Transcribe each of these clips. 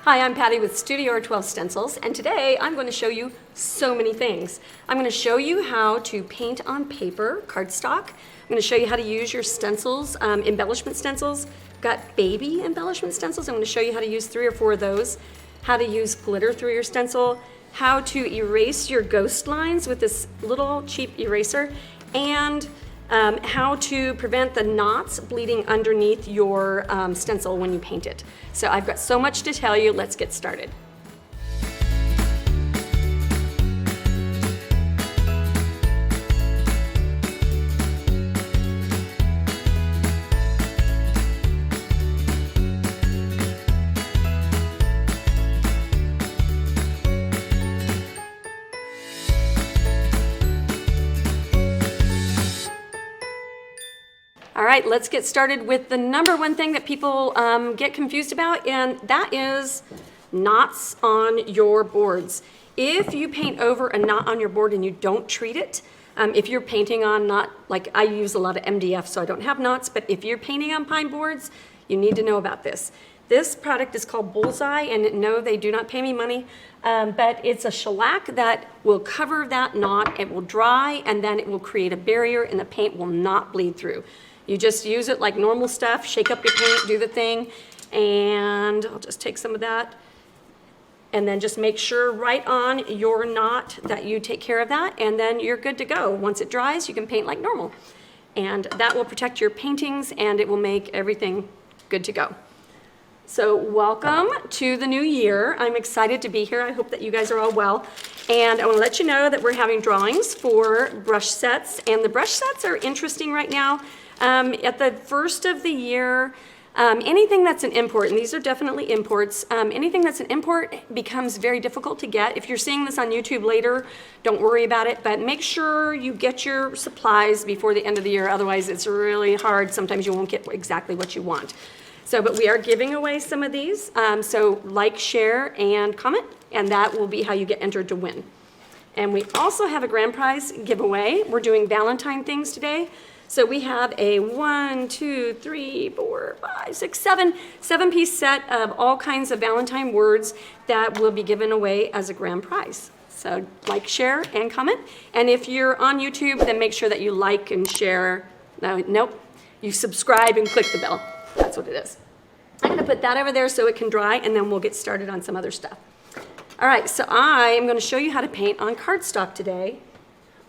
Hi, I'm Patty with StudioR12 Stencils, and today I'm going to show you so many things. I'm going to show you how to paint on paper, cardstock. I'm going to show you how to use your stencils, embellishment stencils. I've got baby embellishment stencils. I'm going to show you how to use 3 or 4 of those, how to use glitter through your stencil, how to erase your ghost lines with this little cheap eraser, and how to prevent the knots bleeding underneath your stencil when you paint it. So I've got so much to tell you. Let's get started. All right, let's get started with the number one thing that people get confused about, and that is knots on your boards. If you paint over a knot on your board and you don't treat it, if you're painting on like I use a lot of MDF, so I don't have knots, but if you're painting on pine boards, you need to know about this. This product is called Bullseye, and no, they do not pay me money, but it's a shellac that will cover that knot. It will dry, and then it will create a barrier, and the paint will not bleed through. You just use it like normal stuff, shake up your paint, do the thing, and I'll just take some of that. And then just make sure right on your knot that you take care of that, and then you're good to go. Once it dries, you can paint like normal. And that will protect your paintings, and it will make everything good to go. So welcome to the new year. I'm excited to be here. I hope that you guys are all well. And I want to let you know that we're having drawings for brush sets, and the brush sets are interesting right now. At the first of the year, anything that's an import, and these are definitely imports, anything that's an import becomes very difficult to get. If you're seeing this on YouTube later, don't worry about it, but make sure you get your supplies before the end of the year. Otherwise, it's really hard. Sometimes you won't get exactly what you want. So, but we are giving away some of these. So like, share, and comment, and that will be how you get entered to win. And we also have a grand prize giveaway. We're doing Valentine things today. So we have a 1, 2, 3, 4, 5, 6, 7-piece set of all kinds of Valentine words that will be given away as a grand prize. So like, share, and comment. And if you're on YouTube, then make sure that you like and share. Nope, you subscribe and click the bell. That's what it is. I'm going to put that over there so it can dry, and then we'll get started on some other stuff. All right, so I am going to show you how to paint on cardstock today.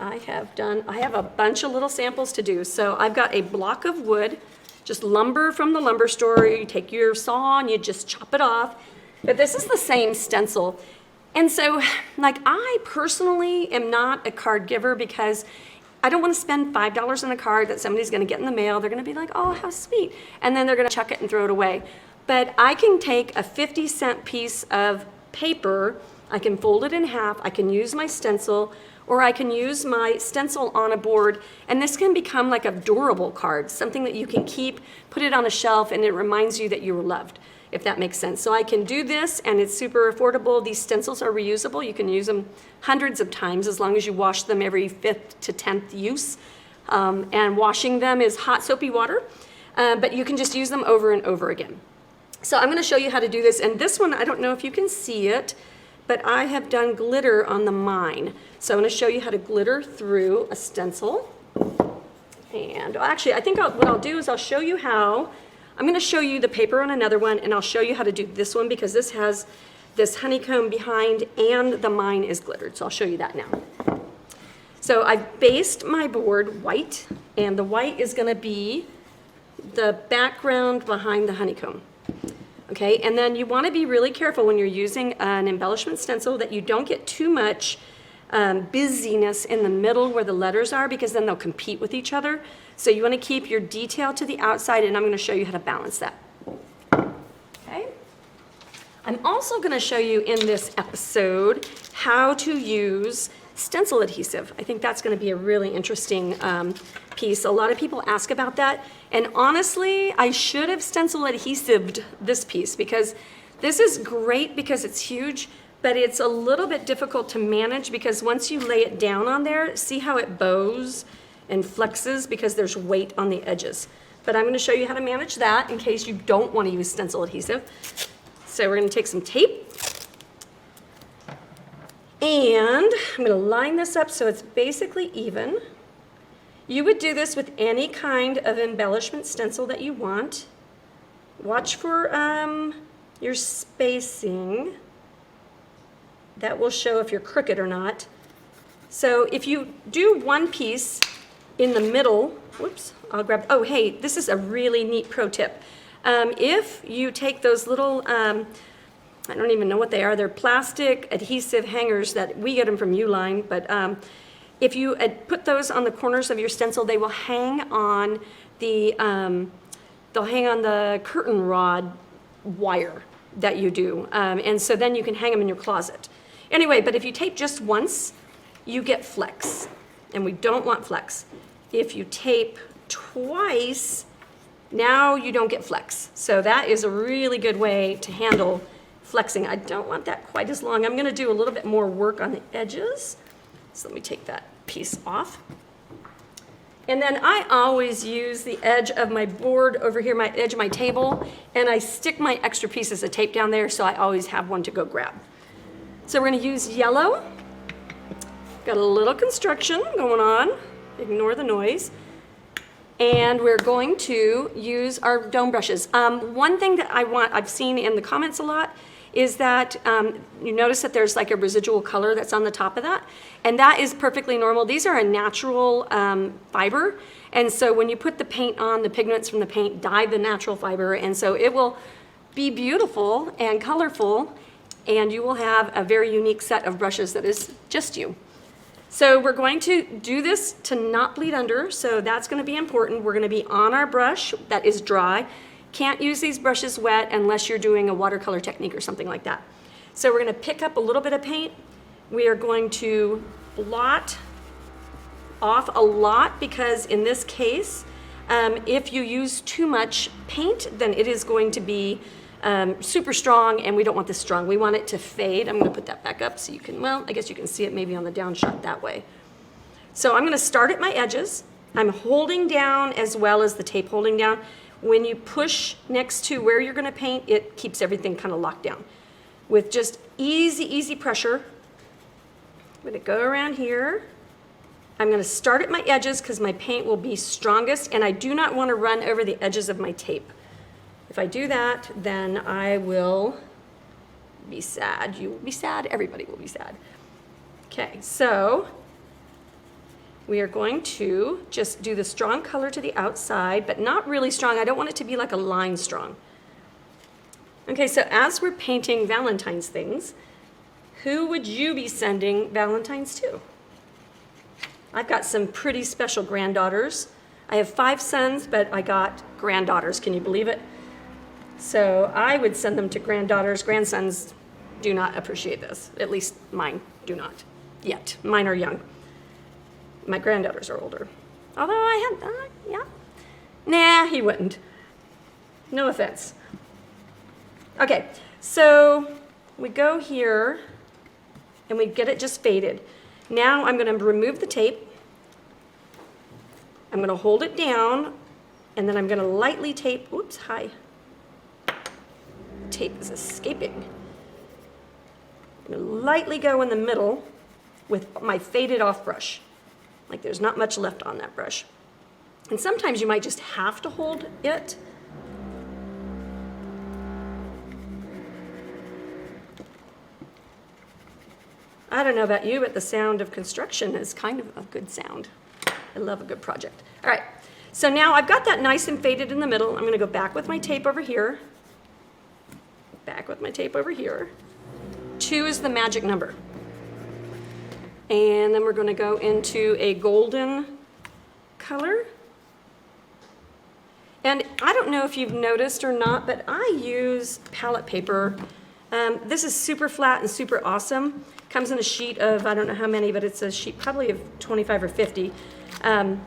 I have a bunch of little samples to do. So I've got a block of wood, just lumber from the lumber store. You take your saw and you just chop it off. But this is the same stencil. And so, like, I personally am not a card giver because I don't want to spend $5 on a card that somebody's going to get in the mail. They're going to be like, oh, how sweet. And then they're going to chuck it and throw it away. But I can take a 50-cent piece of paper, I can fold it in half, I can use my stencil, or I can use my stencil on a board, and this can become like a durable card, something that you can keep, put it on a shelf, and it reminds you that you were loved, if that makes sense. So I can do this, and it's super affordable. These stencils are reusable. You can use them hundreds of times as long as you wash them every 5th to 10th use. And washing them is hot, soapy water, but you can just use them over and over again. So I'm going to show you how to do this, and this one, I don't know if you can see it, but I have done glitter on the mine. So I'm going to show you how to glitter through a stencil. And actually, I think what I'll do is I'll show you how. I'm going to show you the paper on another one, and I'll show you how to do this one because this has this honeycomb behind and the mine is glittered. So I'll show you that now. So I've based my board white, and the white is going to be the background behind the honeycomb. Okay, and then you want to be really careful when you're using an embellishment stencil that you don't get too much busyness in the middle where the letters are, because then they'll compete with each other. So you want to keep your detail to the outside, and I'm going to show you how to balance that. Okay. I'm also going to show you in this episode how to use stencil adhesive. I think that's going to be a really interesting piece. A lot of people ask about that, and honestly, I should have stencil adhesived this piece because this is great because it's huge, but it's a little bit difficult to manage because once you lay it down on there, see how it bows and flexes because there's weight on the edges. But I'm going to show you how to manage that in case you don't want to use stencil adhesive. so we're gonna take some tape, and I'm gonna line this up so it's basically even. You would do this with any kind of embellishment stencil that you want. Watch for your spacing. That will show if you're crooked or not. So if you do one piece in the middle, whoops, I'll grab, oh hey, this is a really neat pro tip. If you take those little, I don't even know what they are, they're plastic adhesive hangers that we get them from Uline, but if you put those on the corners of your stencil, they will hang on the, they'll hang on the curtain rod wire that you do. And so then you can hang them in your closet. Anyway, but if you tape just once, you get flex. And we don't want flex. If you tape twice, now you don't get flex. So that is a really good way to handle flexing. I don't want that quite as long. I'm gonna do a little bit more work on the edges. So let me take that piece off. And then I always use the edge of my board over here, my edge of my table, and I stick my extra pieces of tape down there so I always have one to go grab. So we're gonna use yellow. Got a little construction going on, ignore the noise. And we're going to use our dome brushes. One thing that I've seen in the comments a lot is that you notice that there's like a residual color that's on the top of that, and that is perfectly normal. These are a natural fiber, and so when you put the paint on, the pigments from the paint dye the natural fiber, and so it will be beautiful and colorful, and you will have a very unique set of brushes that is just you. So we're going to do this to not bleed under, so that's going to be important. We're going to be on our brush that is dry. Can't use these brushes wet unless you're doing a watercolor technique or something like that. So we're going to pick up a little bit of paint. We are going to blot off a lot because in this case, if you use too much paint, then it is going to be super strong, and we don't want this strong. We want it to fade. I'm going to put that back up so you can, well, I guess you can see it maybe on the down shot that way. So I'm going to start at my edges. I'm holding down as well as the tape holding down. When you push next to where you're going to paint, it keeps everything kind of locked down. With just easy pressure, I'm going to go around here. I'm going to start at my edges because my paint will be strongest, and I do not want to run over the edges of my tape. If I do that, then I will be sad. You will be sad. Everybody will be sad. Okay, so we are going to just do the strong color to the outside, but not really strong. I don't want it to be like a line strong. Okay, so as we're painting Valentine's things, who would you be sending Valentines to? I've got some pretty special granddaughters. I have 5 sons, but I got granddaughters. Can you believe it? So I would send them to granddaughters. Grandsons do not appreciate this. At least mine do not yet. Mine are young. My granddaughters are older. Although I had, yeah. Nah, he wouldn't. No offense. Okay, so we go here and we get it just faded. Now I'm going to remove the tape. I'm going to hold it down, and then I'm going to lightly tape. Oops, hi. Tape is escaping. I'm going to lightly go in the middle with my faded off brush. Like there's not much left on that brush. And sometimes you might just have to hold it. I don't know about you, but the sound of construction is kind of a good sound. I love a good project. All right, so now I've got that nice and faded in the middle. I'm going to go back with my tape over here. Back with my tape over here. 2 is the magic number. And then we're going to go into a golden color. And I don't know if you've noticed or not, but I use palette paper. This is super flat and super awesome. Comes in a sheet of, I don't know how many, but it's a sheet probably of 25 or 50. And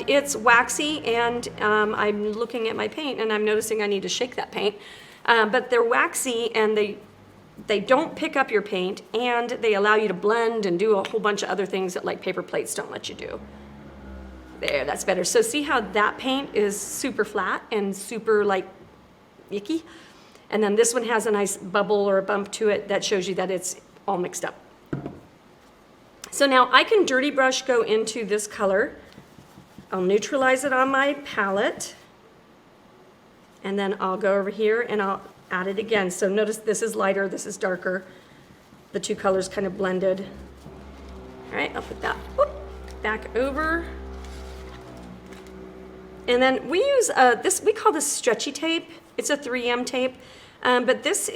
it's waxy, and I'm looking at my paint and I'm noticing I need to shake that paint. But they're waxy, and they don't pick up your paint, and they allow you to blend and do a whole bunch of other things that like paper plates don't let you do. There, that's better. So see how that paint is super flat and super like icky? And then this one has a nice bubble or a bump to it that shows you that it's all mixed up. So now I can dirty brush go into this color. I'll neutralize it on my palette. And then I'll go over here and I'll add it again. So notice this is lighter, this is darker. The two colors kind of blended. All right, I'll put that back over. And then we use we call this stretchy tape. It's a 3M tape, but this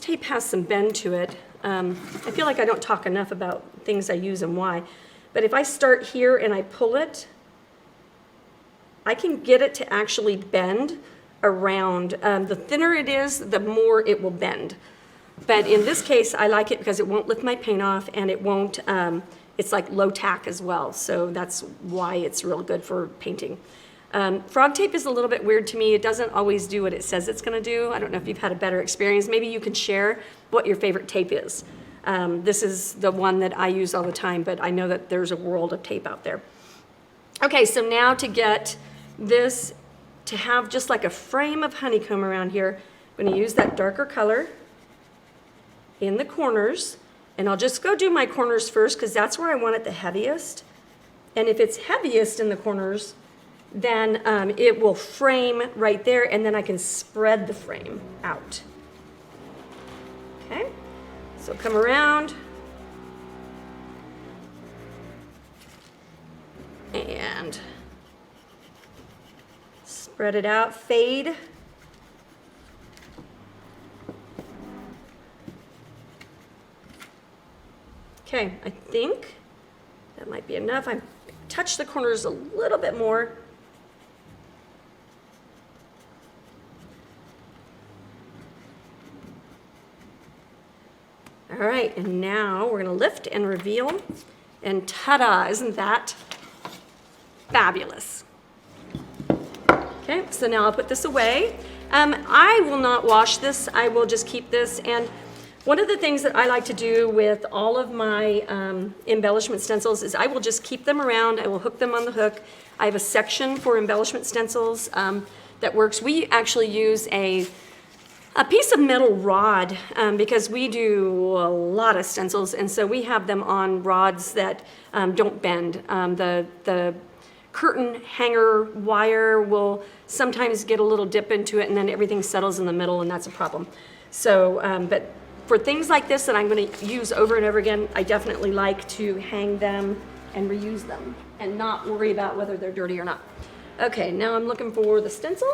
tape has some bend to it. I feel like I don't talk enough about things I use and why. But if I start here and I pull it, I can get it to actually bend around. The thinner it is, the more it will bend. But in this case, I like it because it won't lift my paint off and it won't, it's like low tack as well. So that's why it's real good for painting. Frog tape is a little bit weird to me. It doesn't always do what it says it's gonna do. I don't know if you've had a better experience. Maybe you can share what your favorite tape is. This is the one that I use all the time, but I know that there's a world of tape out there. Okay, so now to get this to have just like a frame of honeycomb around here, I'm gonna use that darker color in the corners, and I'll just go do my corners first because that's where I want it the heaviest. And if it's heaviest in the corners, then it will frame right there, and then I can spread the frame out. Okay, so come around and spread it out, fade. Okay, I think that might be enough. I touch the corners a little bit more. All right, and now we're gonna lift and reveal, and ta-da, isn't that fabulous? Okay, so now I'll put this away. I will not wash this, I will just keep this, and one of the things that I like to do with all of my embellishment stencils is I will just keep them around, I will hook them on the hook. I have a section for embellishment stencils that works. We actually use a piece of metal rod because we do a lot of stencils, and so we have them on rods that don't bend. The curtain hanger wire will sometimes get a little dip into it and then everything settles in the middle, and that's a problem. So, but for things like this that I'm going to use over and over again, I definitely like to hang them and reuse them and not worry about whether they're dirty or not. Okay, now I'm looking for the stencil.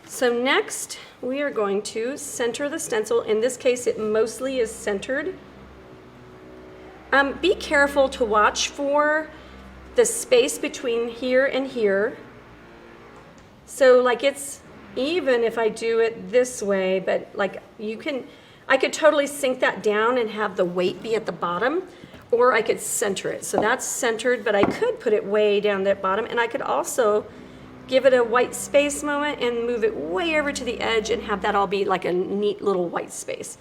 So next, we are going to center the stencil. In this case, it mostly is centered. Be careful to watch for the space between here and here. So like it's even if I do it this way, but like I could totally sink that down and have the weight be at the bottom, or I could center it. So that's centered, but I could put it way down at the bottom, and I could also give it a white space moment and move it way over to the edge and have that all be like a neat little white space.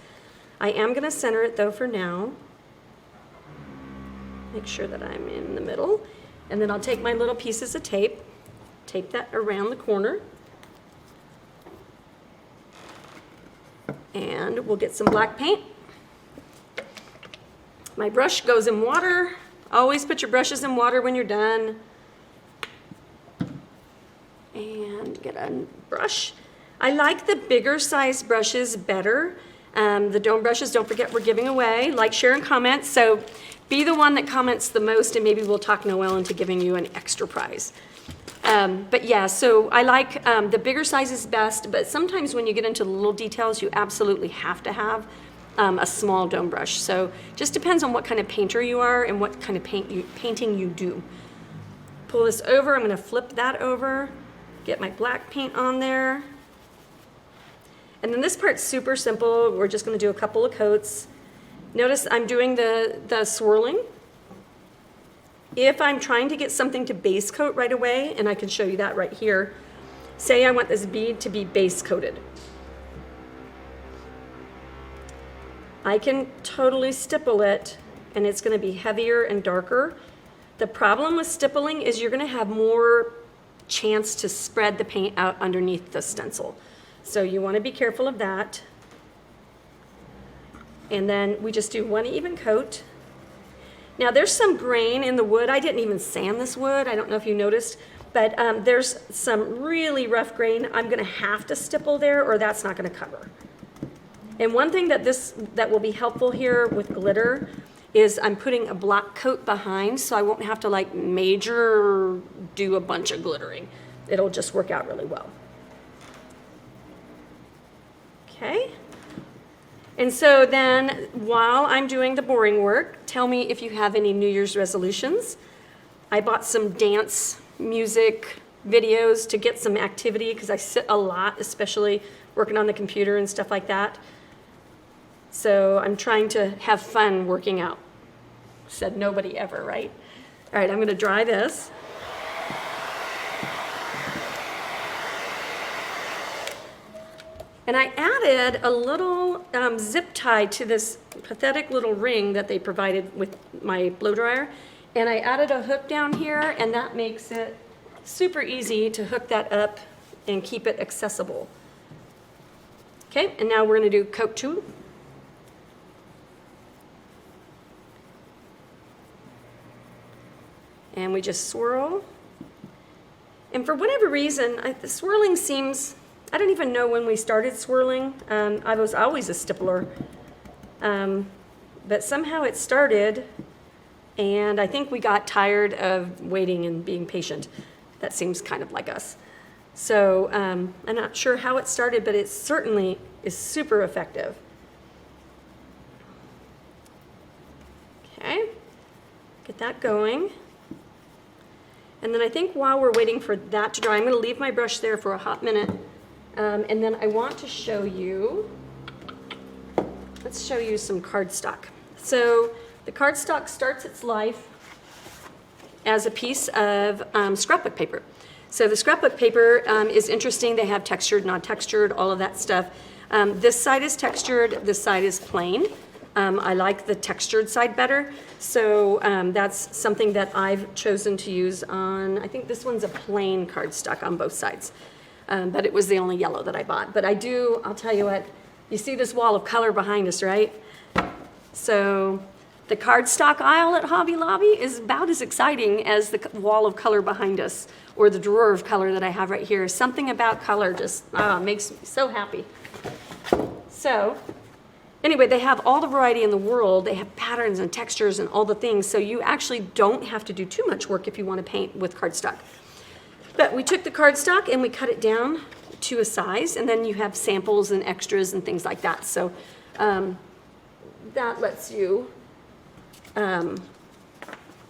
I am gonna center it though for now. Make sure that I'm in the middle. And then I'll take my little pieces of tape that around the corner. And we'll get some black paint. My brush goes in water. Always put your brushes in water when you're done. And get a brush. I like the bigger size brushes better. The dome brushes, don't forget we're giving away. Like, share, and comment. So be the one that comments the most, and maybe we'll talk Noelle into giving you an extra prize. But yeah, so I like the bigger size is best, but sometimes when you get into the little details, you absolutely have to have a small dome brush. So just depends on what kind of painter you are and what kind of painting you do. Pull this over, I'm gonna flip that over, get my black paint on there. And then this part's super simple. We're just gonna do a couple of coats. Notice I'm doing the swirling. If I'm trying to get something to base coat right away, and I can show you that right here, say I want this bead to be base coated. I can totally stipple it, and it's gonna be heavier and darker. The problem with stippling is you're gonna have more chance to spread the paint out underneath the stencil. So you want to be careful of that. And then we just do one even coat. Now there's some grain in the wood. I didn't even sand this wood. I don't know if you noticed, but there's some really rough grain. I'm gonna have to stipple there or that's not gonna cover. And one thing that will be helpful here with glitter is I'm putting a black coat behind so I won't have to like major do a bunch of glittering. It'll just work out really well. Okay. And so then while I'm doing the boring work, tell me if you have any New Year's resolutions. I bought some dance music videos to get some activity because I sit a lot, especially working on the computer and stuff like that. So I'm trying to have fun working out. Said nobody ever, right? All right, I'm going to dry this. And I added a little zip tie to this pathetic little ring that they provided with my blow dryer. And I added a hook down here, and that makes it super easy to hook that up and keep it accessible. Okay, and now we're going to do coat 2. And we just swirl. And for whatever reason, the swirling seems, I don't even know when we started swirling. I was always a stippler. But somehow it started, and I think we got tired of waiting and being patient. That seems kind of like us. So I'm not sure how it started, but it certainly is super effective. Okay, get that going. And then I think while we're waiting for that to dry, I'm going to leave my brush there for a hot minute. And then I want to show you, let's show you some cardstock. So the cardstock starts its life as a piece of scrapbook paper. So the scrapbook paper is interesting. They have textured, non-textured, all of that stuff. This side is textured, this side is plain. I like the textured side better. So that's something that I've chosen to use on, I think this one's a plain cardstock on both sides. But it was the only yellow that I bought. But I'll tell you what, you see this wall of color behind us, right? So the cardstock aisle at Hobby Lobby is about as exciting as the wall of color behind us, or the drawer of color that I have right here. Something about color just makes me so happy. So anyway, they have all the variety in the world. They have patterns and textures and all the things, so you actually don't have to do too much work if you want to paint with cardstock. But we took the cardstock and we cut it down to a size, and then you have samples and extras and things like that. So that lets you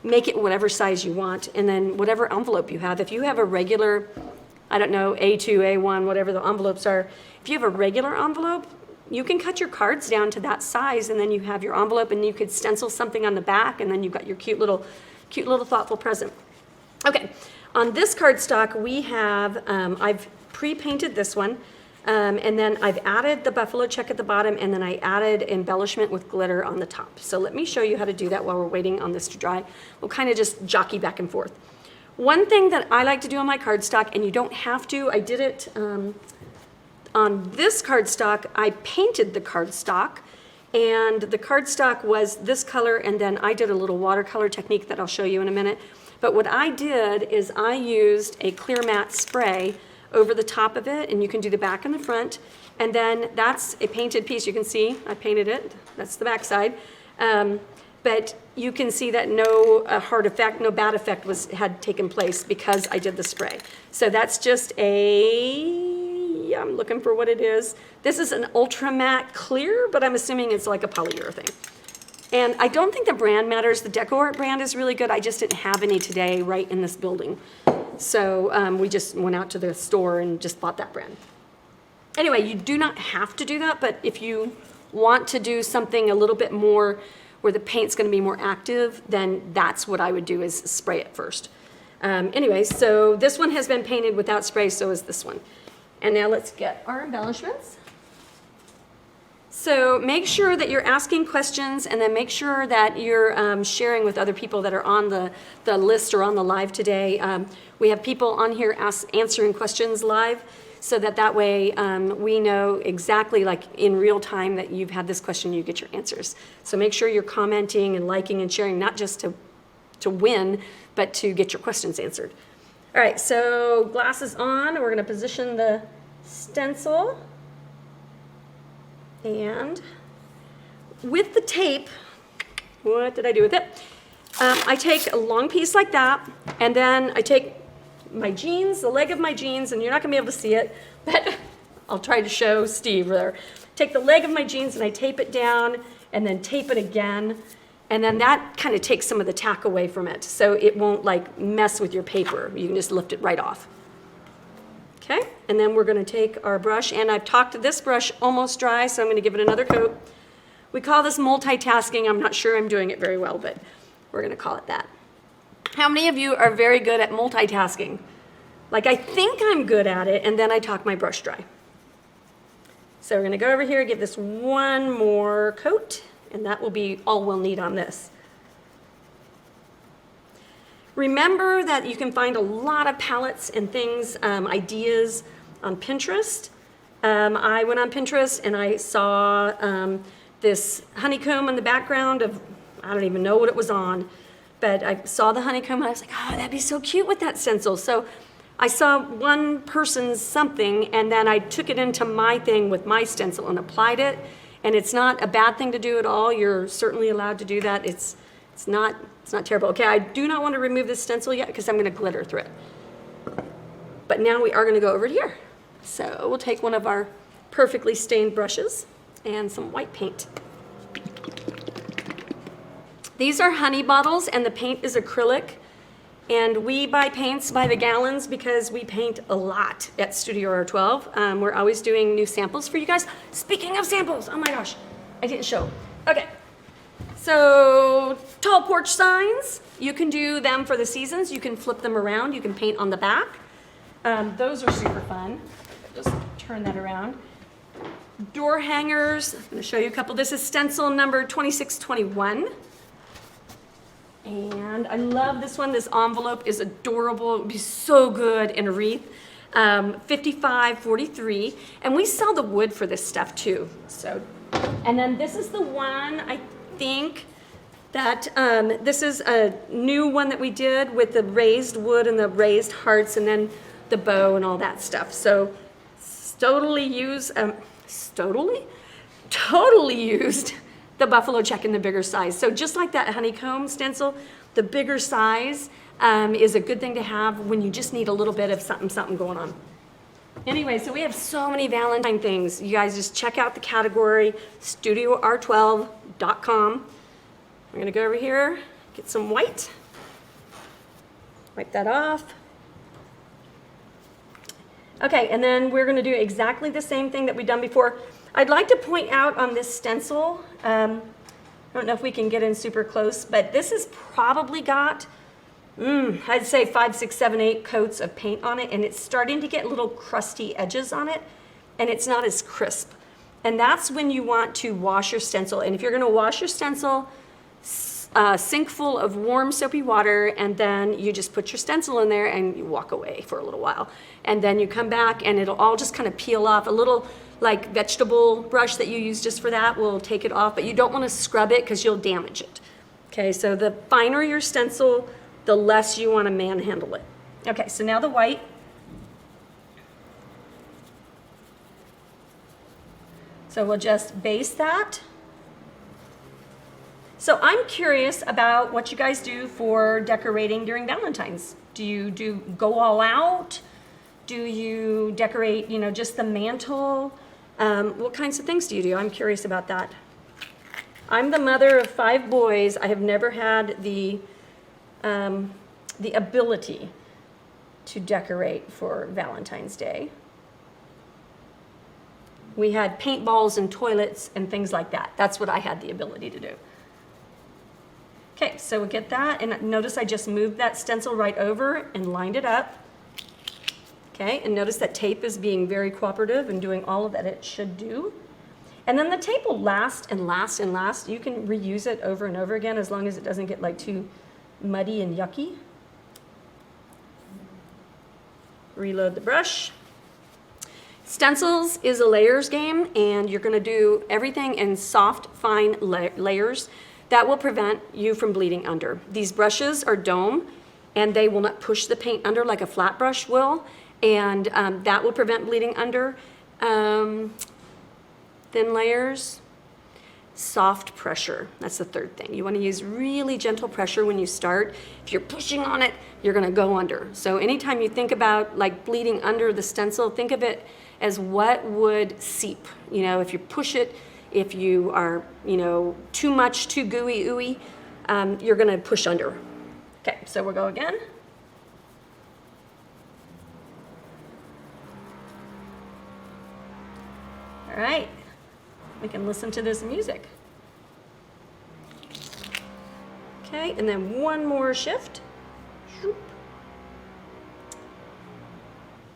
make it whatever size you want, and then whatever envelope you have. If you have a regular, I don't know, A2, A1, whatever the envelopes are, if you have a regular envelope, you can cut your cards down to that size, and then you have your envelope, and you could stencil something on the back, and then you've got your cute little thoughtful present. Okay, on this cardstock we have, I've pre-painted this one, and then I've added the buffalo check at the bottom, and then I added embellishment with glitter on the top. So let me show you how to do that while we're waiting on this to dry. We'll kind of just jockey back and forth. One thing that I like to do on my cardstock, and you don't have to, I did it on this cardstock, I painted the cardstock, and the cardstock was this color, and then I did a little watercolor technique that I'll show you in a minute. But what I did is I used a clear matte spray over the top of it, and you can do the back and the front, and then that's a painted piece. You can see I painted it. That's the back side. But you can see that no hard effect, no bad effect had taken place because I did the spray. So that's just I'm looking for what it is. This is an ultra matte clear, but I'm assuming it's like a polyurethane. And I don't think the brand matters. The DecoArt brand is really good. I just didn't have any today right in this building. So we just went out to the store and just bought that brand. Anyway, you do not have to do that, but if you want to do something a little bit more where the paint's going to be more active, then that's what I would do, is spray it first. Anyway, so this one has been painted without spray, so is this one. And now let's get our embellishments. So make sure that you're asking questions, and then make sure that you're sharing with other people that are on the list or on the live today. We have people on here answering questions live. so that way we know exactly, like in real time, that you've had this question, you get your answers. So make sure you're commenting and liking and sharing, not just to win, but to get your questions answered. All right, so glasses on. We're going to position the stencil. And with the tape, what did I do with it? I take a long piece like that, and then I take my jeans, the leg of my jeans, and you're not going to be able to see it, but I'll try to show Steve there. Take the leg of my jeans and I tape it down, and then tape it again, and then that kind of takes some of the tack away from it, so it won't like mess with your paper. You can just lift it right off. Okay, and then we're going to take our brush, and I've talked this brush almost dry, so I'm going to give it another coat. We call this multitasking. I'm not sure I'm doing it very well, but we're going to call it that. How many of you are very good at multitasking? Like, I think I'm good at it, and then I talk my brush dry. So we're going to go over here, give this one more coat, and that will be all we'll need on this. Remember that you can find a lot of palettes and things, ideas on Pinterest. I went on Pinterest and I saw this honeycomb in the background of, I don't even know what it was on, but I saw the honeycomb and I was like, oh, that'd be so cute with that stencil. So I saw one person's something, and then I took it into my thing with my stencil and applied it. And it's not a bad thing to do at all. You're certainly allowed to do that. It's not terrible. Okay, I do not want to remove this stencil yet because I'm going to glitter through it. But now we are going to go over here. So we'll take one of our perfectly stained brushes and some white paint. These are honey bottles, and the paint is acrylic. And we buy paints by the gallons because we paint a lot at StudioR12. We're always doing new samples for you guys. Speaking of samples, oh my gosh, I didn't show. Okay, so tall porch signs, you can do them for the seasons. You can flip them around. You can paint on the back. Those are super fun. Just turn that around. Door hangers, I'm going to show you a couple. This is stencil number 2621. And I love this one. This envelope is adorable. It would be so good in a wreath. 5543. And we sell the wood for this stuff too. So, and then this is the one, I think, that this is a new one that we did with the raised wood and the raised hearts and then the bow and all that stuff. So totally used the buffalo check in the bigger size. So just like that honeycomb stencil, the bigger size is a good thing to have when you just need a little bit of something going on. Anyway, so we have so many Valentine things. You guys just check out the category, StudioR12.com. We're gonna go over here, get some white, wipe that off. Okay, and then we're gonna do exactly the same thing that we've done before. I'd like to point out on this stencil, I don't know if we can get in super close, but this has probably got, I'd say 5, 6, 7, 8 coats of paint on it, and it's starting to get little crusty edges on it, and it's not as crisp. And that's when you want to wash your stencil. And if you're gonna wash your stencil, sink full of warm soapy water, and then you just put your stencil in there and you walk away for a little while. And then you come back and it'll all just kind of peel off. A little like vegetable brush that you use just for that will take it off, but you don't want to scrub it because you'll damage it. Okay, so the finer your stencil, the less you want to manhandle it. Okay, so now the white. So we'll just base that. So I'm curious about what you guys do for decorating during Valentine's. Do you go all out? Do you decorate, just the mantle? What kinds of things do you do? I'm curious about that. I'm the mother of 5 boys. I have never had the ability to decorate for Valentine's Day. We had paintballs and toilets and things like that. That's what I had the ability to do. Okay, so we'll get that, and notice I just moved that stencil right over and lined it up. Okay, and notice that tape is being very cooperative and doing all that it should do. And then the tape will last and last and last. You can reuse it over and over again as long as it doesn't get like too muddy and yucky. Reload the brush. Stencils is a layers game, and you're going to do everything in soft, fine layers that will prevent you from bleeding under. These brushes are dome, and they will not push the paint under like a flat brush will, and that will prevent bleeding under. Thin layers, soft pressure. That's the third thing. You want to use really gentle pressure when you start. If you're pushing on it, you're going to go under. So anytime you think about like bleeding under the stencil, think of it as what would seep. You know, if you push it, if you are, you know, too much, too gooey, ooey, you're going to push under. Okay, so we'll go again. All right, we can listen to this music. Okay, and then one more shift.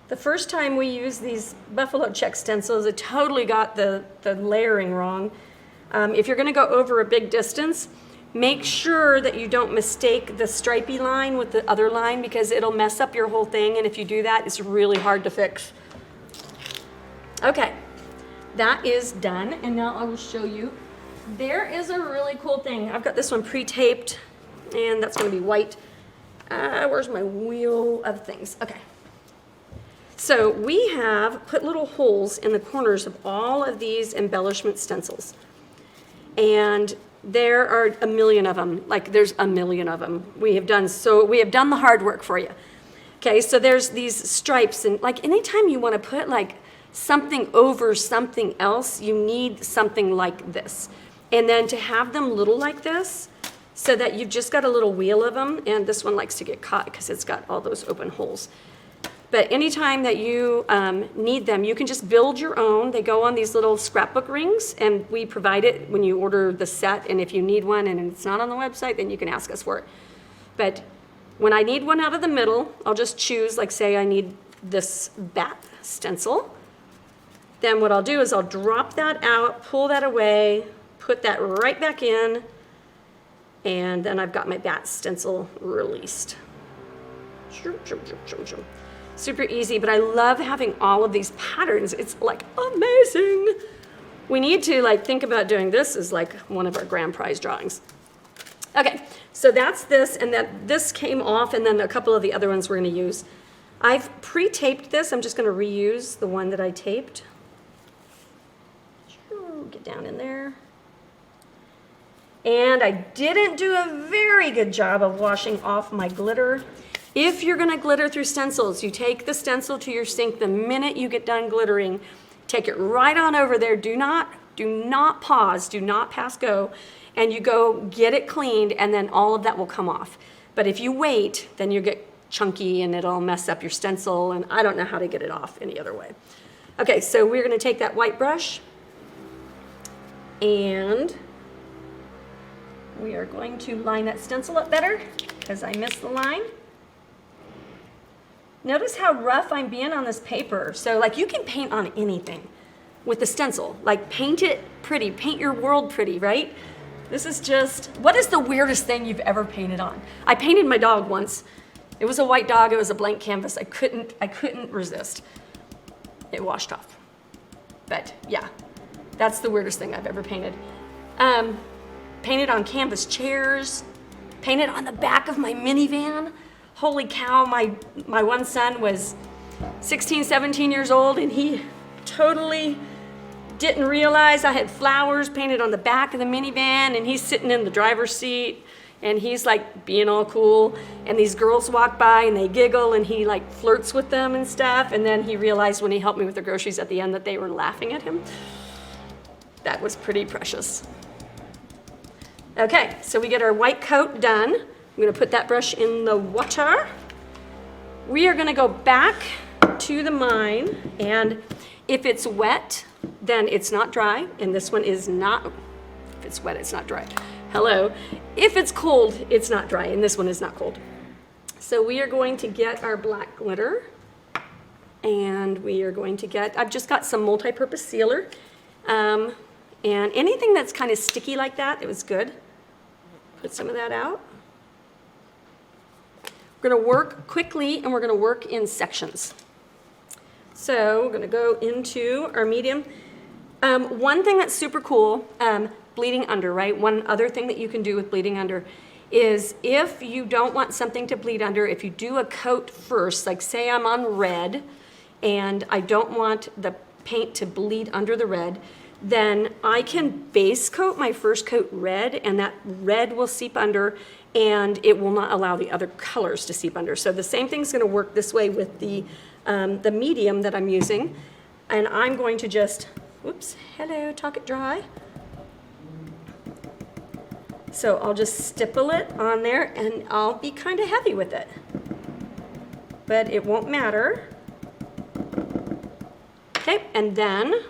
The first time we used these buffalo check stencils, it totally got the layering wrong. If you're gonna go over a big distance, make sure that you don't mistake the stripy line with the other line, because it'll mess up your whole thing, and if you do that, it's really hard to fix. Okay, that is done, and now I will show you. There is a really cool thing. I've got this one pre-taped, and that's gonna be white. Where's my wheel of things? Okay. So we have put little holes in the corners of all of these embellishment stencils. And there are a million of them, like there's a million of them. We have done the hard work for you. Okay, so there's these stripes, and like anytime you want to put like something over something else, you need something like this. And then to have them little like this, so that you've just got a little wheel of them, and this one likes to get caught because it's got all those open holes. But anytime that you need them, you can just build your own. They go on these little scrapbook rings, and we provide it when you order the set. And if you need one and it's not on the website, then you can ask us for it. But when I need one out of the middle, I'll just choose, like say I need this bat stencil. Then what I'll do is I'll drop that out, pull that away, put that right back in, and then I've got my bat stencil released. Super easy, but I love having all of these patterns. It's like amazing. We need to like think about doing this as like one of our grand prize drawings. Okay, so that's this, and then this came off, and then a couple of the other ones we're gonna use. I've pre-taped this. I'm just gonna reuse the one that I taped. Get down in there. And I didn't do a very good job of washing off my glitter. If you're gonna glitter through stencils, you take the stencil to your sink the minute you get done glittering, take it right on over there. Do not pause, do not pass go, and you go get it cleaned, and then all of that will come off. But if you wait, then you get chunky and it'll mess up your stencil, and I don't know how to get it off any other way. Okay, so we're gonna take that white brush, and we are going to line that stencil up better because I missed the line. Notice how rough I'm being on this paper. So like you can paint on anything with the stencil. Like paint it pretty, paint your world pretty, right? This is just, what is the weirdest thing you've ever painted on? I painted my dog once. It was a white dog, it was a blank canvas. I couldn't resist. It washed off. But yeah, that's the weirdest thing I've ever painted. Painted on canvas chairs, painted on the back of my minivan. Holy cow, my one son was 16, 17 years old, and he totally didn't realize I had flowers painted on the back of the minivan, and he's sitting in the driver's seat, and he's like being all cool, and these girls walk by and they giggle, and he like flirts with them and stuff, and then he realized when he helped me with the groceries at the end that they were laughing at him. That was pretty precious. Okay, so we get our white coat done. I'm gonna put that brush in the water. We are gonna go back to the mine, and if it's wet, then it's not dry, and this one is not. If it's wet, it's not dry. Hello. If it's cold, it's not dry, and this one is not cold. So we are going to get our black glitter, and we are going to get, I've just got some multi-purpose sealer, and anything that's kind of sticky like that, it was good. Put some of that out. We're gonna work quickly, and we're gonna work in sections. So we're gonna go into our medium. One thing that's super cool, bleeding under, right? One other thing that you can do with bleeding under is if you don't want something to bleed under, if you do a coat first, like say I'm on red and I don't want the paint to bleed under the red, then I can base coat my first coat red, and that red will seep under and it will not allow the other colors to seep under. So the same thing's gonna work this way with the medium that I'm using. And I'm going to just, whoops, hello, talk it dry. So I'll just stipple it on there and I'll be kind of heavy with it. But it won't matter. Okay, and then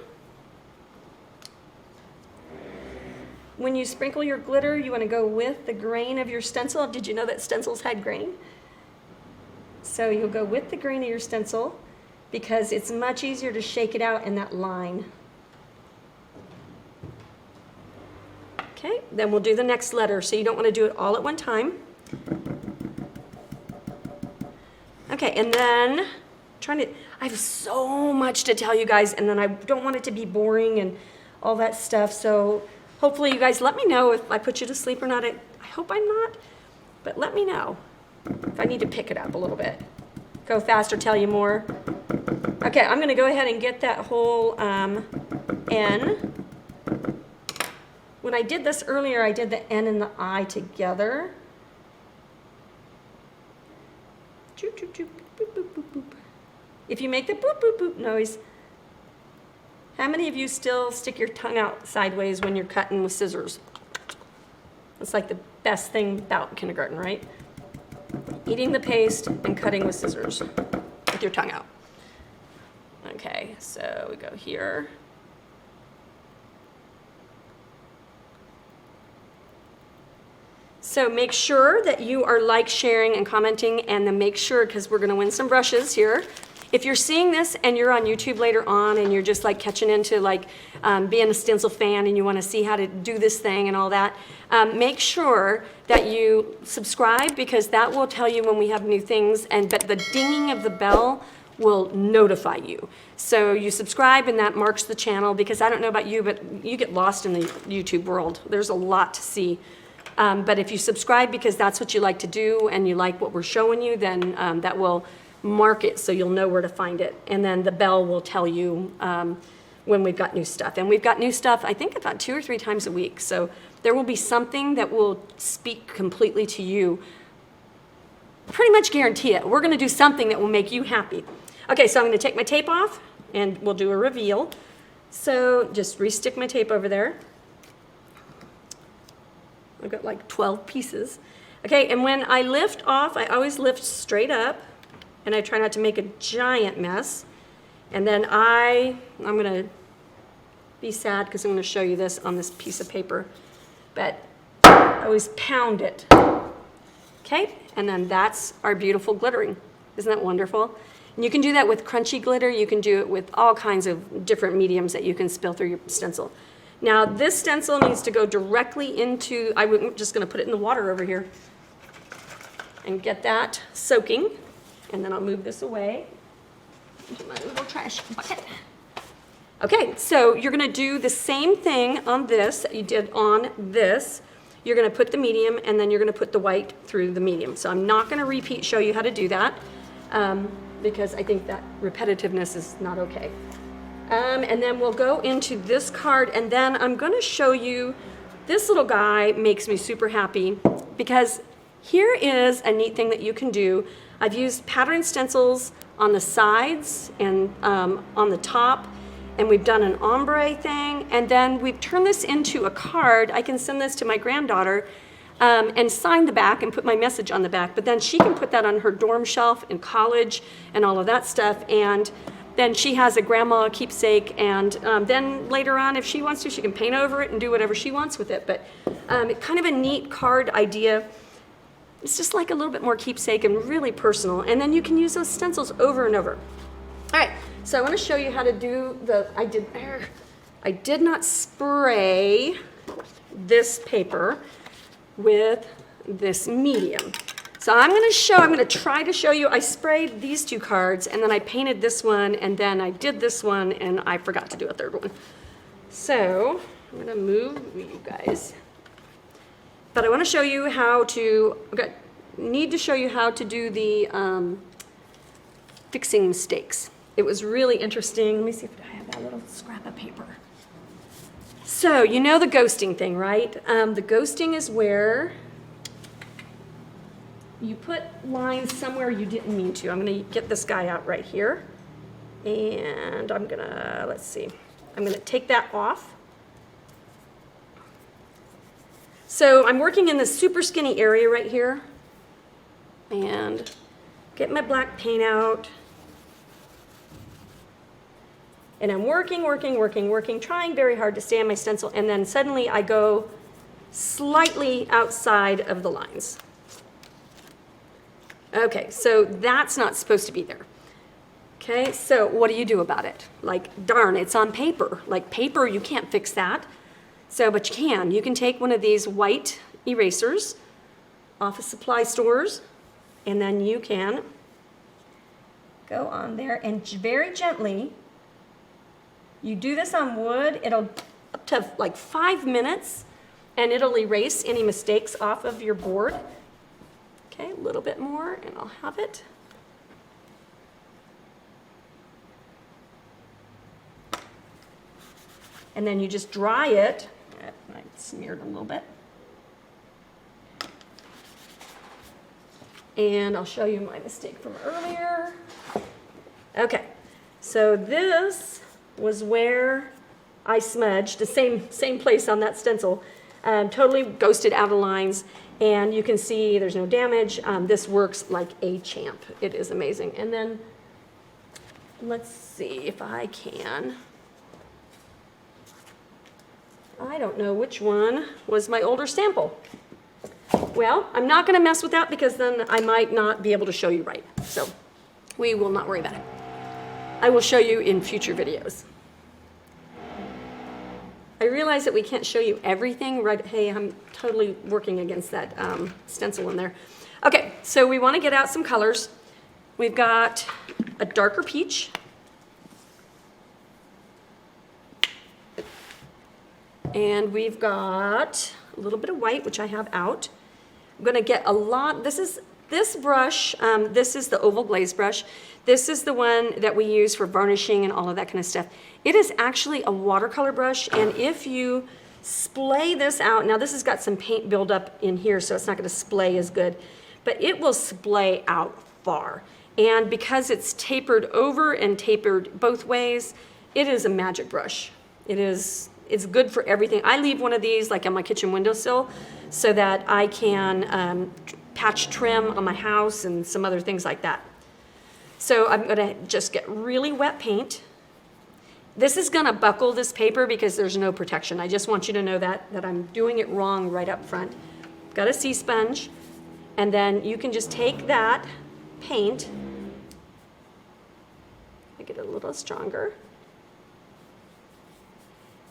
when you sprinkle your glitter, you want to go with the grain of your stencil. Did you know that stencils had grain? So you'll go with the grain of your stencil because it's much easier to shake it out in that line. Okay, then we'll do the next letter. So you don't want to do it all at one time. Okay, and then I have so much to tell you guys, and then I don't want it to be boring and all that stuff. So hopefully you guys let me know if I put you to sleep or not. I hope I'm not, but let me know if I need to pick it up a little bit. Go faster, tell you more. Okay, I'm gonna go ahead and get that whole N. When I did this earlier, I did the N and the I together. Choop, choop, choop, boop, boop, boop, boop. If you make the boop, boop, boop noise, how many of you still stick your tongue out sideways when you're cutting with scissors? It's like the best thing about kindergarten, right? Eating the paste and cutting with scissors with your tongue out. Okay, so we go here. So make sure that you are sharing, and commenting, and then make sure, because we're gonna win some brushes here. If you're seeing this and you're on YouTube later on and you're just like catching into being a stencil fan and you wanna see how to do this thing and all that, make sure that you subscribe, because that will tell you when we have new things, but the dinging of the bell will notify you. So you subscribe and that marks the channel, because I don't know about you, but you get lost in the YouTube world. There's a lot to see. But if you subscribe because that's what you like to do and you like what we're showing you, then that will mark it so you'll know where to find it. And then the bell will tell you when we've got new stuff. And we've got new stuff, I think, about 2 or 3 times a week. So there will be something that will speak completely to you. Pretty much guarantee it. We're going to do something that will make you happy. Okay, so I'm going to take my tape off and we'll do a reveal. So just re-stick my tape over there. I've got like 12 pieces. Okay, and when I lift off, I always lift straight up, and I try not to make a giant mess. And then I'm gonna be sad because I'm gonna show you this on this piece of paper, but I always pound it. Okay, and then that's our beautiful glittering. Isn't that wonderful? And you can do that with crunchy glitter. You can do it with all kinds of different mediums that you can spill through your stencil. Now this stencil needs to go directly into, I'm just gonna put it in the water over here and get that soaking. And then I'll move this away into my little trash bucket. Okay, so you're gonna do the same thing on this that you did on this. You're gonna put the medium and then you're gonna put the white through the medium. So I'm not gonna show you how to do that because I think that repetitiveness is not okay. And then we'll go into this card, and then I'm gonna show you, this little guy makes me super happy because here is a neat thing that you can do. I've used pattern stencils on the sides and on the top, and we've done an ombre thing, and then we've turned this into a card. I can send this to my granddaughter and sign the back and put my message on the back, but then she can put that on her dorm shelf in college and all of that stuff, and then she has a grandma keepsake, and then later on, if she wants to, she can paint over it and do whatever she wants with it. But kind of a neat card idea. It's just like a little bit more keepsake and really personal. And then you can use those stencils over and over. All right, so I want to show you how to do I did not spray this paper with this medium. So So I'm gonna try to show you, I sprayed these 2 cards, and then I painted this one, and then I did this one, and I forgot to do a 3rd one. So I'm gonna move you guys. But I wanna show you how to, need to show you how to do the fixing mistakes. It was really interesting. Let me see if I have that little scrap of paper. So you know the ghosting thing, right? The ghosting is where you put lines somewhere you didn't mean to. I'm gonna get this guy out right here. And I'm gonna, let's see. I'm gonna take that off. So I'm working in this super skinny area right here. And get my black paint out. And I'm working, trying very hard to stay on my stencil, and then suddenly I go slightly outside of the lines. Okay, so that's not supposed to be there. Okay, so what do you do about it? Like, darn, it's on paper. Like, paper, you can't fix that. So, but you can. You can take one of these white erasers off of supply stores, and then you can go on there and very gently, you do this on wood, it'll up to like 5 minutes, and it'll erase any mistakes off of your board. Okay, a little bit more, and I'll have it. And then you just dry it. I smeared a little bit. And I'll show you my mistake from earlier. Okay, so this was where I smudged, the same place on that stencil, totally ghosted out of lines, and you can see there's no damage. This works like a champ. It is amazing. And then let's see if I can. I don't know which one was my older sample. Well, I'm not gonna mess with that because then I might not be able to show you right. So we will not worry about it. I will show you in future videos. I realize that we can't show you everything, right? Hey, I'm totally working against that stencil in there. Okay, so we want to get out some colors. We've got a darker peach. And we've got a little bit of white, which I have out. I'm going to get a lot. This brush, this is the oval glaze brush. This is the one that we use for varnishing and all of that kind of stuff. It is actually a watercolor brush, and if you splay this out, now this has got some paint buildup in here, so it's not going to splay as good, but it will splay out far. And because it's tapered over and tapered both ways, it is a magic brush. It's good for everything. I leave one of these like on my kitchen windowsill so that I can patch trim on my house and some other things like that. So I'm gonna just get really wet paint. This is gonna buckle this paper because there's no protection. I just want you to know that I'm doing it wrong right up front. Got a sea sponge, and then you can just take that paint, make it a little stronger,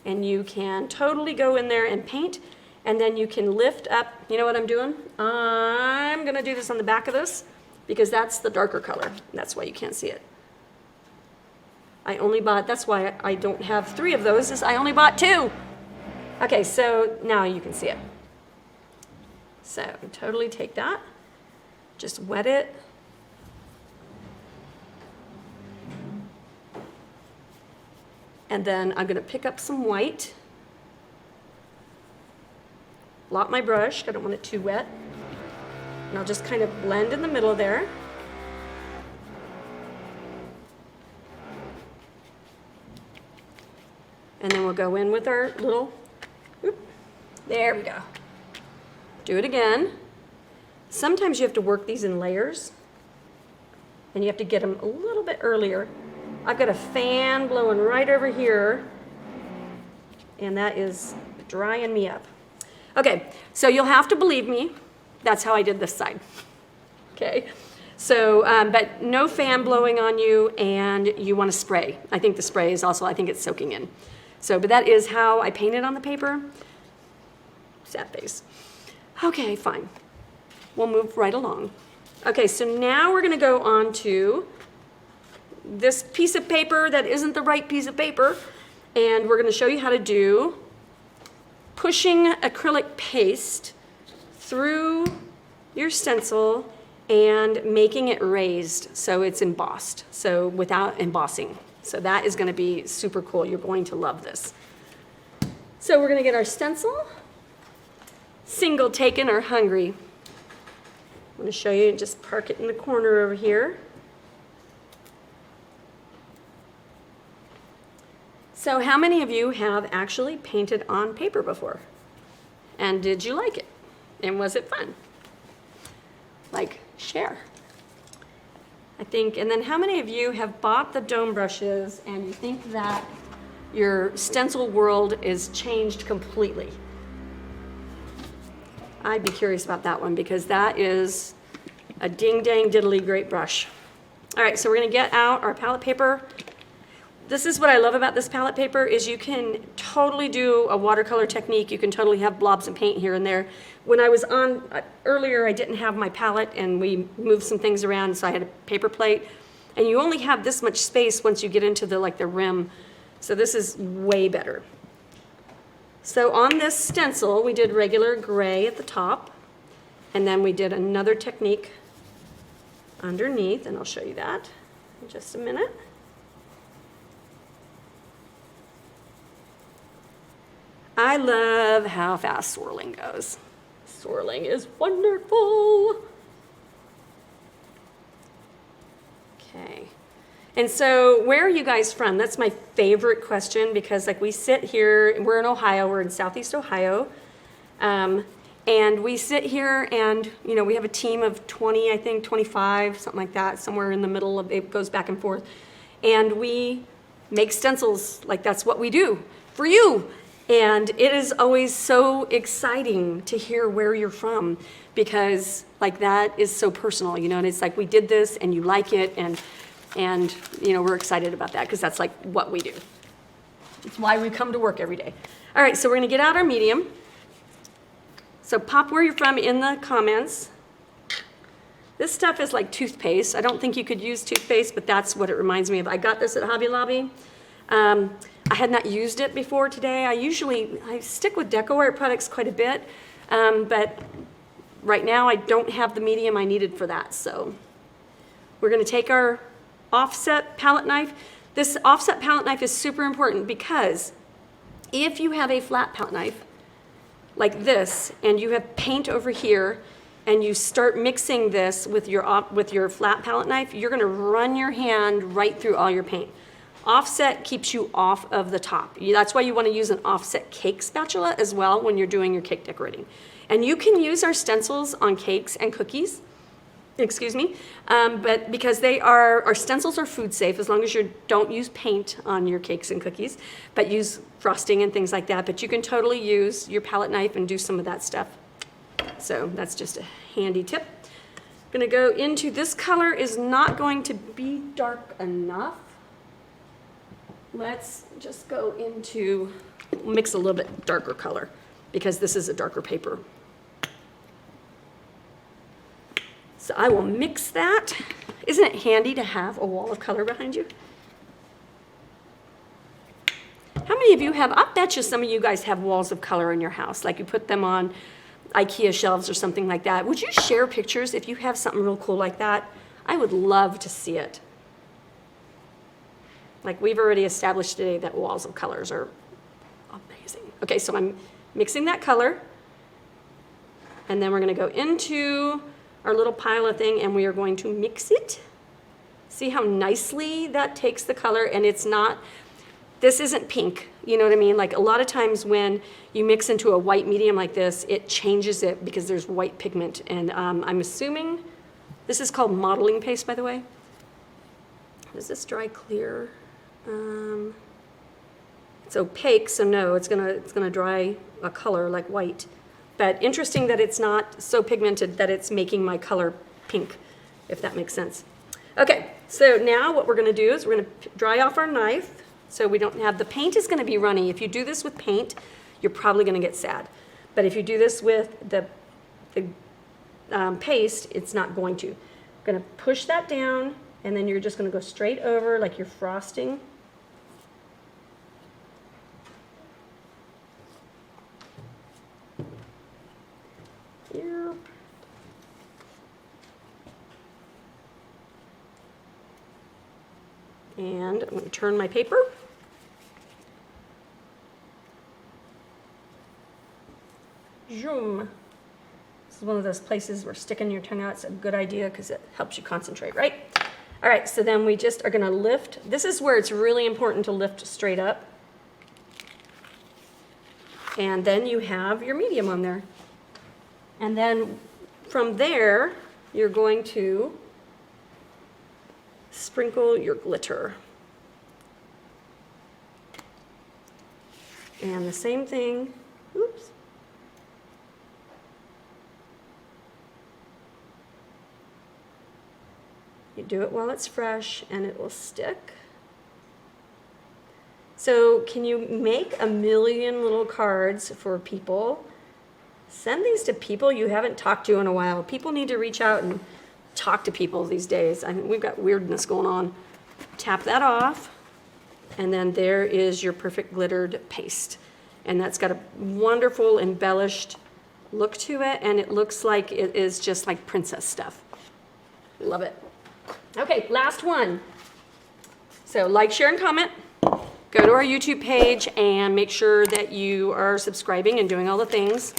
and you can totally go in there and paint, and then you can lift up. You know what I'm doing? I'm gonna do this on the back of this because that's the darker color. That's why you can't see it. I only bought, that's why I don't have 3 of those, is I only bought 2. Okay, so now you can see it. So totally take that, just wet it. And then I'm gonna pick up some white. Blot my brush, I don't want it too wet. And I'll just kind of blend in the middle there. And then we'll go in with our little, there we go. Do it again. Sometimes you have to work these in layers, and you have to get them a little bit earlier. I've got a fan blowing right over here, and that is drying me up. Okay, so you'll have to believe me. That's how I did this side. Okay, so, but no fan blowing on you, and you want to spray. I think the spray is also, I think it's soaking in. So, but that is how I painted on the paper. Sad face. Okay, fine. We'll move right along. Okay, so now we're gonna go on to this piece of paper that isn't the right piece of paper, and we're gonna show you how to do pushing acrylic paste through your stencil and making it raised so it's embossed, so without embossing. So that is gonna be super cool. You're going to love this. So we're gonna get our stencil, single taken or hungry. I'm gonna show you, just park it in the corner over here. So how many of you have actually painted on paper before? And did you like it? And was it fun? Like, share. I think, and then how many of you have bought the dome brushes and you think that your stencil world is changed completely? I'd be curious about that one because that is a ding-dang diddly great brush. All right, so we're gonna get out our palette paper. This is what I love about this palette paper is you can totally do a watercolor technique. You can totally have blobs of paint here and there. When I was on earlier, I didn't have my palette and we moved some things around, so I had a paper plate. And you only have this much space once you get into the rim. So this is way better. So on this stencil, we did regular gray at the top, and then we did another technique underneath, and I'll show you that in just a minute. I love how fast swirling goes. Swirling is wonderful. Okay. And so where are you guys from? That's my favorite question because we sit here, we're in Ohio, we're in Southeast Ohio. And we sit here and, we have a team of 20, I think, 25, something like that, somewhere in the middle of it, goes back and forth. And we make stencils, that's what we do for you. And it is always so exciting to hear where you're from because that is so personal, and it's we did this and you like it and we're excited about that because that's what we do. It's why we come to work every day. All right, so we're gonna get out our medium. So pop where you're from in the comments. This stuff is like toothpaste. I don't think you could use toothpaste, but that's what it reminds me of. I got this at Hobby Lobby. I had not used it before today. I stick with DecoArt products quite a bit, but right now I don't have the medium I needed for that. So we're gonna take our offset palette knife. This offset palette knife is super important because if you have a flat palette knife like this and you have paint over here and you start mixing this with your flat palette knife, you're gonna run your hand right through all your paint. Offset keeps you off of the top. That's why you want to use an offset cake spatula as well when you're doing your cake decorating. And you can use our stencils on cakes and cookies, but because our stencils are food safe as long as you don't use paint on your cakes and cookies, but use frosting and things like that. But you can totally use your palette knife and do some of that stuff. So that's just a handy tip. I'm gonna go into, this color is not going to be dark enough. Let's just go into, mix a little bit darker color because this is a darker paper. So I will mix that. Isn't it handy to have a wall of color behind you? How many of you have, I bet you some of you guys have walls of color in your house, like you put them on IKEA shelves or something like that. Would you share pictures if you have something real cool like that? I would love to see it. We've already established today that walls of colors are amazing. Okay, so I'm mixing that color, and then we're gonna go into our little pile of thing, and we are going to mix it. See how nicely that takes the color, and it's not, this isn't pink, you know what I mean? A lot of times when you mix into a white medium like this, it changes it because there's white pigment, and I'm assuming, this is called modeling paste, by the way. Does this dry clear? It's opaque, so no, it's gonna dry a color like white. But interesting that it's not so pigmented that it's making my color pink, if that makes sense. Okay, so now what we're gonna do is we're gonna dry off our knife so we don't have, the paint is gonna be runny. If you do this with paint, you're probably gonna get sad. But if you do this with the paste, it's not going to. going to push that down, and then you're just going to go straight over like you're frosting. Here. And I'm going to turn my paper. Zoom. This is one of those places where sticking your tongue out is a good idea because it helps you concentrate, right? All right, so then we just are going to lift. This is where it's really important to lift straight up. And then you have your medium on there. And then from there, you're going to sprinkle your glitter. And the same thing, oops. You do it while it's fresh and it will stick. So can you make a million little cards for people? Send these to people you haven't talked to in a while. People need to reach out and talk to people these days. I mean, we've got weirdness going on. Tap that off, and then there is your perfect glittered paste. And that's got a wonderful embellished look to it, and it looks like it is just like princess stuff. Love it. Okay, last one. So like, share, and comment. Go to our YouTube page and make sure that you are subscribing and doing all the things.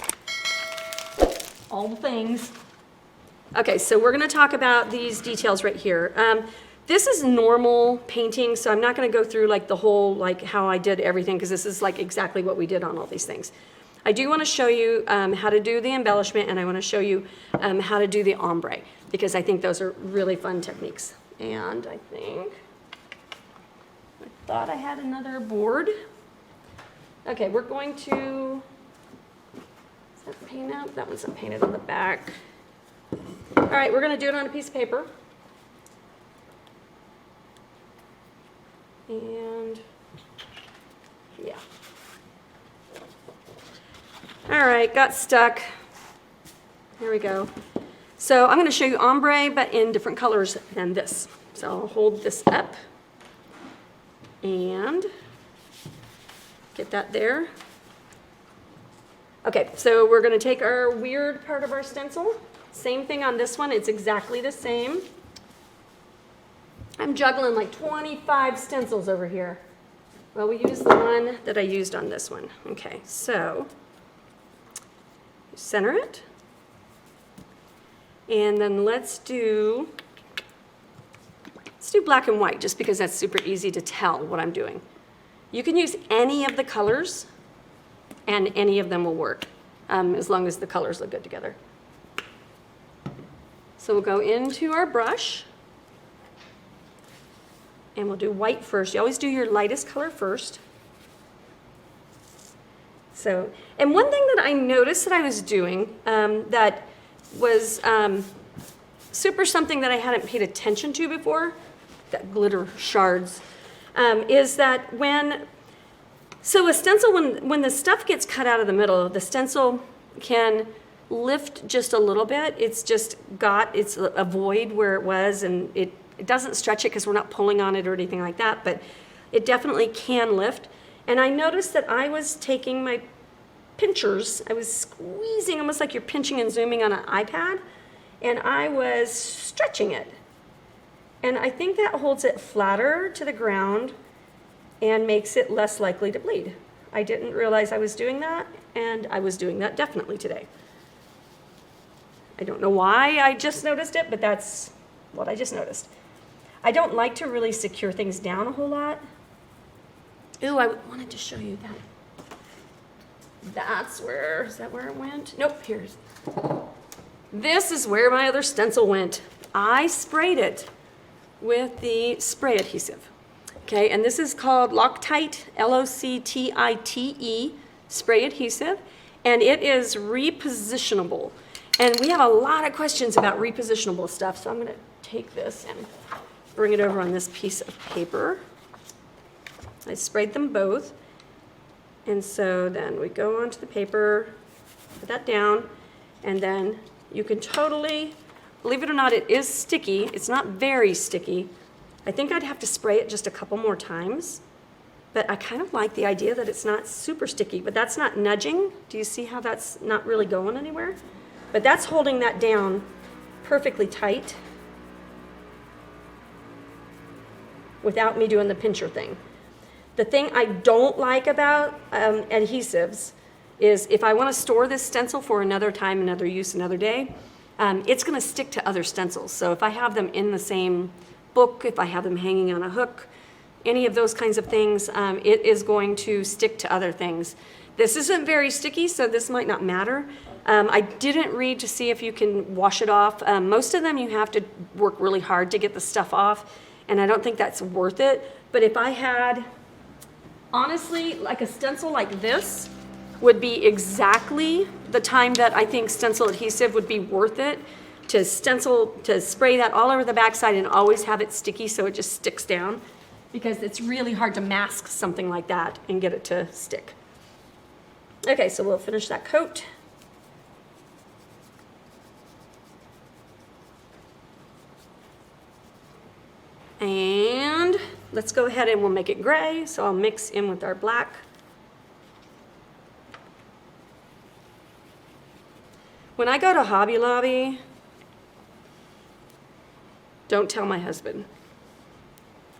All the things. Okay, so we're going to talk about these details right here. This is normal painting, so I'm not going to go through like the whole, like how I did everything, because this is like exactly what we did on all these things. I do want to show you how to do the embellishment, and I want to show you how to do the ombre, because I think those are really fun techniques. And I thought I had another board. Okay, we're going to, is that paint out? That one's not painted on the back. All right, we're going to do it on a piece of paper. And yeah. All right, got stuck. Here we go. So I'm going to show you ombre, but in different colors than this. So I'll hold this up and get that there. Okay, so we're going to take our weird part of our stencil. Same thing on this one. It's exactly the same. I'm juggling like 25 stencils over here. Well, we use the one that I used on this one. Okay, so center it. And then let's do black and white, just because that's super easy to tell what I'm doing. You can use any of the colors, and any of them will work, as long as the colors look good together. So we'll go into our brush, and we'll do white first. You always do your lightest color first. So, and one thing that I noticed that I was doing that was super something that I hadn't paid attention to before, that glitter shards, is that so a stencil, when the stuff gets cut out of the middle, the stencil can lift just a little bit. It's a void where it was, and it doesn't stretch it because we're not pulling on it or anything like that, but it definitely can lift. And I noticed that I was taking my pinchers, I was squeezing almost like you're pinching and zooming on an iPad, and I was stretching it. And I think that holds it flatter to the ground and makes it less likely to bleed. I didn't realize I was doing that, and I was doing that definitely today. I don't know why I just noticed it, but that's what I just noticed. I don't like to really secure things down a whole lot. Ooh, I wanted to show you that. Is that where it went? Nope, here's. This is where my other stencil went. I sprayed it with the spray adhesive. Okay, and this is called Loctite, Loctite spray adhesive, and it is repositionable. And we have a lot of questions about repositionable stuff, so I'm going to take this and bring it over on this piece of paper. I sprayed them both, and so then we go onto the paper, put that down, and then you can totally believe it or not, it is sticky. It's not very sticky. I think I'd have to spray it just a couple more times. But I kind of like the idea that it's not super sticky, but that's not nudging. Do you see how that's not really going anywhere? But that's holding that down perfectly tight without me doing the pincher thing. The thing I don't like about adhesives is if I want to store this stencil for another time, another use, another day, it's going to stick to other stencils. So if I have them in the same book, if I have them hanging on a hook, any of those kinds of things, it is going to stick to other things. This isn't very sticky, so this might not matter. I didn't read to see if you can wash it off. Most of them you have to work really hard to get the stuff off, and I don't think that's worth it. But if I had, honestly, like a stencil like this would be exactly the time that I think stencil adhesive would be worth it to stencil, to spray that all over the backside and always have it sticky so it just sticks down, because it's really hard to mask something like that and get it to stick. Okay, so we'll finish that coat. And let's go ahead and we'll make it gray, so I'll mix in with our black. When I go to Hobby Lobby, don't tell my husband.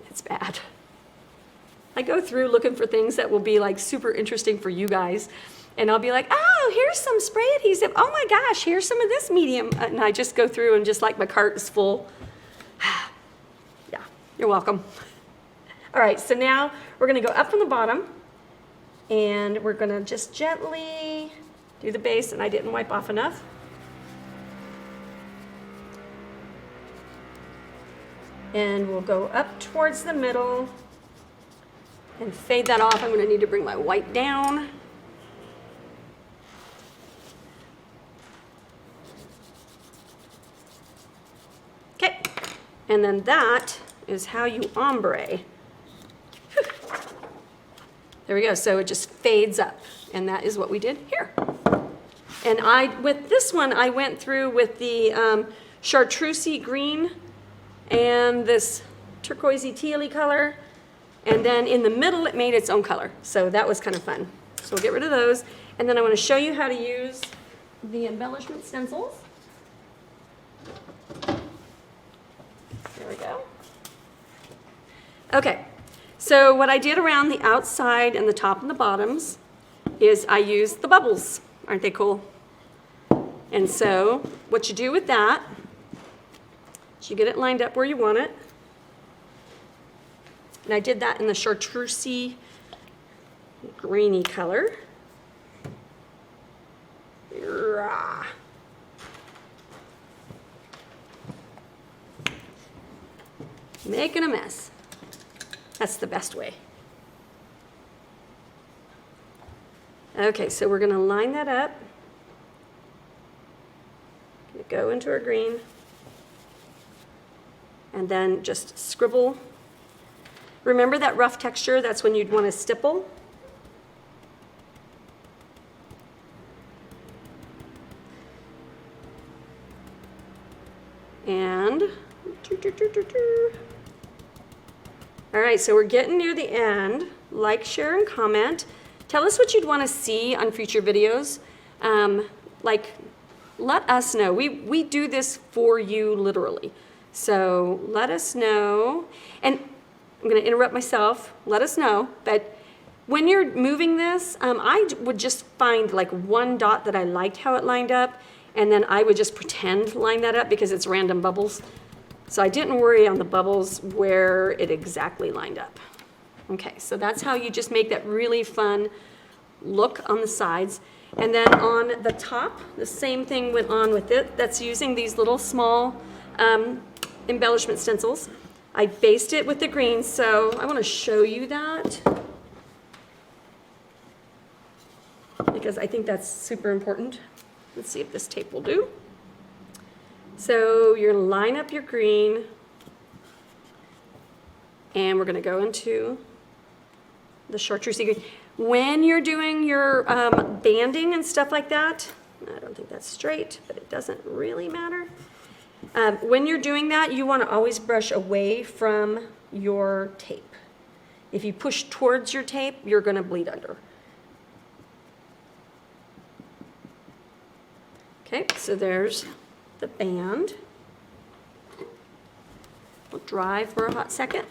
It's bad. I go through looking for things that will be like super interesting for you guys, and I'll be like, oh, here's some spray adhesive. Oh my gosh, here's some of this medium. And I just go through and just like my cart is full. Yeah, you're welcome. All right, so now we're gonna go up from the bottom, and we're gonna just gently do the base, and I didn't wipe off enough. And we'll go up towards the middle and fade that off. I'm going to need to bring my white down. Okay, and then that is how you ombre. Whew. There we go, so it just fades up, and that is what we did here. And with this one, I went through with the chartreusey green and this turquoisey tealy color, and then in the middle it made its own color, so that was kind of fun. So we'll get rid of those, and then I want to show you how to use the embellishment stencils. There we go. Okay, so what I did around the outside and the top and the bottoms is I used the bubbles. Aren't they cool? And so what you do with that, you get it lined up where you want it. And I did that in the chartreusey greeny color. Making a mess. That's the best way. Okay, so we're going to line that up. Go into our green. And then just scribble. Remember that rough texture? That's when you'd want to stipple. And all right, so we're getting near the end. Like, share, and comment. Tell us what you'd want to see on future videos. Let us know. We do this for you, literally. So let us know, and I'm going to interrupt myself. Let us know that when you're moving this, I would just find like one dot that I liked how it lined up, and then I would just pretend to line that up because it's random bubbles. So I didn't worry on the bubbles where it exactly lined up. Okay, so that's how you just make that really fun look on the sides. And then on the top, the same thing went on with it. That's using these little small embellishment stencils. I based it with the green, so I want to show you that because I think that's super important. Let's see if this tape will do. So you're going to line up your green, and we're going to go into the chartreusey green. When you're doing your banding and stuff like that, I don't think that's straight, but it doesn't really matter. When you're doing that, you want to always brush away from your tape. If you push towards your tape, you're going to bleed under. Okay, so there's the band. We'll dry for a hot second.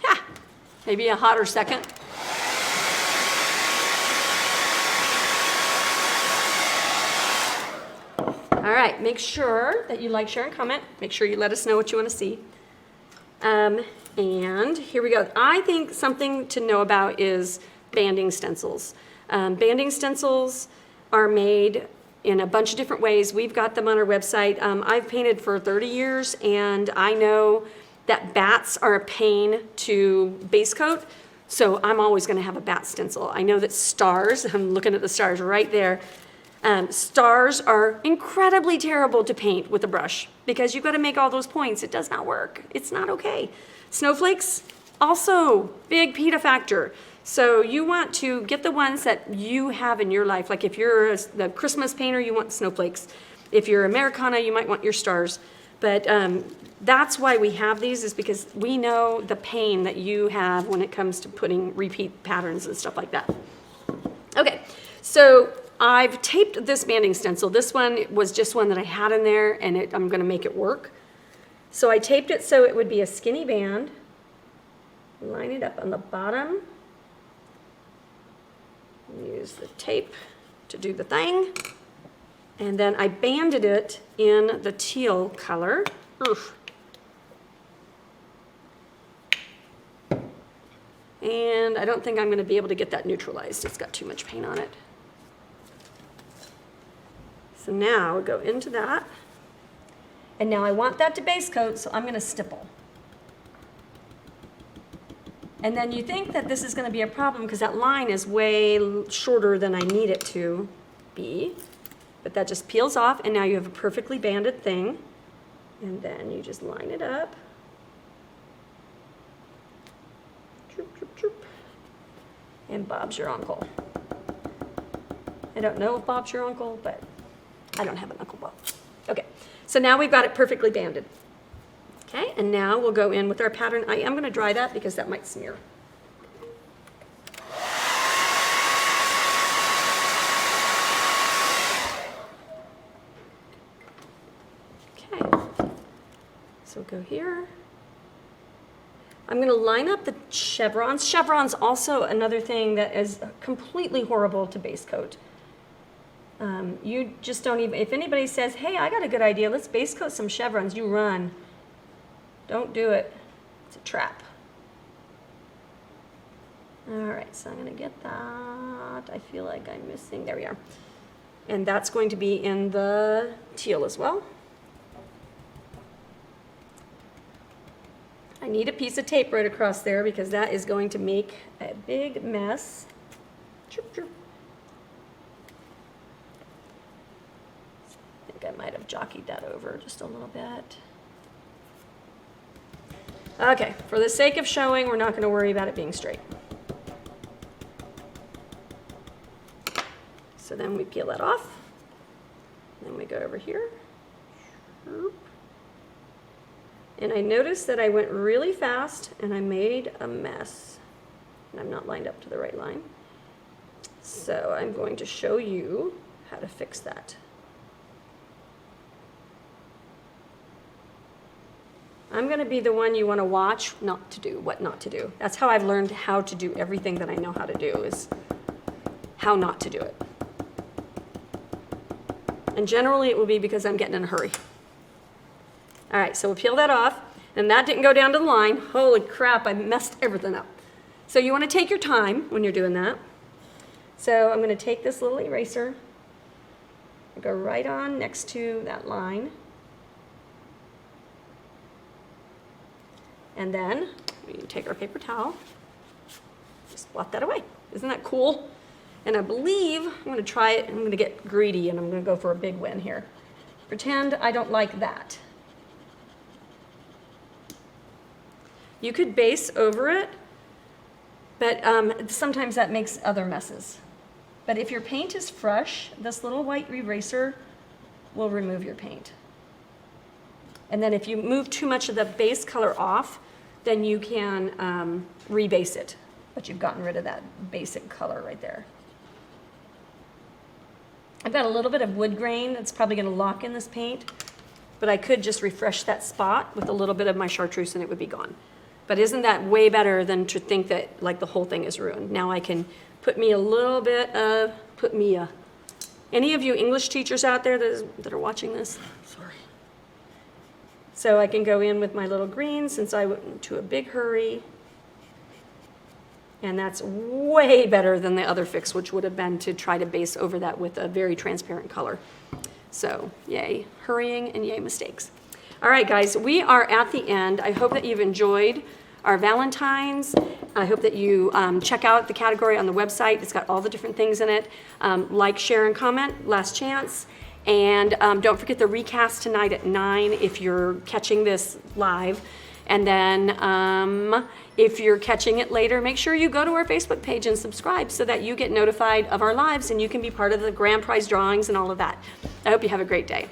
Ha! Maybe a hotter second. All right, make sure that you like, share, and comment. Make sure you let us know what you want to see. And here we go. I think something to know about is banding stencils. Banding stencils are made in a bunch of different ways. We've got them on our website. I've painted for 30 years, and I know that bats are a pain to base coat, so I'm always going to have a bat stencil. I know that stars, I'm looking at the stars right there, stars are incredibly terrible to paint with a brush because you've got to make all those points. It does not work. It's not okay. Snowflakes, also big PETA factor. So you want to get the ones that you have in your life. Like if you're the Christmas painter, you want snowflakes. If you're Americana, you might want your stars. But that's why we have these, is because we know the pain that you have when it comes to putting repeat patterns and stuff like that. Okay, so I've taped this banding stencil. This one was just one that I had in there, and I'm going to make it work. So I taped it so it would be a skinny band. Line it up on the bottom. Use the tape to do the thing. And then I banded it in the teal color. Oof. And I don't think I'm going to be able to get that neutralized. It's got too much paint on it. So now we'll go into that. And now I want that to base coat, so I'm going to stipple. And then you think that this is going to be a problem because that line is way shorter than I need it to be. But that just peels off, and now you have a perfectly banded thing. And then you just line it up. Choop, choop, choop. And Bob's your uncle. I don't know if Bob's your uncle, but I don't have an Uncle Bob. Okay, so now we've got it perfectly banded. Okay, and now we'll go in with our pattern. I am going to dry that because that might smear. Okay, so go here. I'm going to line up the chevrons. Chevrons also another thing that is completely horrible to base coat. You just don't even, if anybody says, hey, I got a good idea, let's base coat some chevrons, you run. Don't do it. It's a trap. All right, so I'm going to get that. I feel like I'm missing, there we are. And that's going to be in the teal as well. I need a piece of tape right across there because that is going to make a big mess. Chirp, chirp. I think I might have jockeyed that over just a little bit. Okay, for the sake of showing, we're not going to worry about it being straight. So then we peel that off. Then we go over here. And I noticed that I went really fast and I made a mess. And I'm not lined up to the right line. So I'm going to show you how to fix that. I'm going to be the one you want to watch not to do, what not to do. That's how I've learned how to do everything that I know how to do, is how not to do it. And generally it will be because I'm getting in a hurry. All right, so we'll peel that off, and that didn't go down to the line. Holy crap, I messed everything up. So you want to take your time when you're doing that. So I'm going to take this little eraser, go right on next to that line. And then we take our paper towel, just blot that away. Isn't that cool? And I believe I'm going to try it, I'm going to get greedy, and I'm going to go for a big win here. Pretend I don't like that. You could base over it, but sometimes that makes other messes. But if your paint is fresh, this little white eraser will remove your paint. And then if you move too much of the base color off, then you can rebase it. But you've gotten rid of that basic color right there. I've got a little bit of wood grain that's probably going to lock in this paint, but I could just refresh that spot with a little bit of my chartreuse and it would be gone. But isn't that way better than to think that like the whole thing is ruined? Now I can put me a little bit of, any of you English teachers out there that are watching this? Sorry. So I can go in with my little green since I went into a big hurry. And that's way better than the other fix, which would have been to try to base over that with a very transparent color. So yay hurrying and yay mistakes. All right, guys, we are at the end. I hope that you've enjoyed our Valentines. I hope that you check out the category on the website. It's got all the different things in it. Like, share, and comment, last chance. And don't forget the recast tonight at 9 if you're catching this live. And then if you're catching it later, make sure you go to our Facebook page and subscribe so that you get notified of our lives and you can be part of the grand prize drawings and all of that. I hope you have a great day.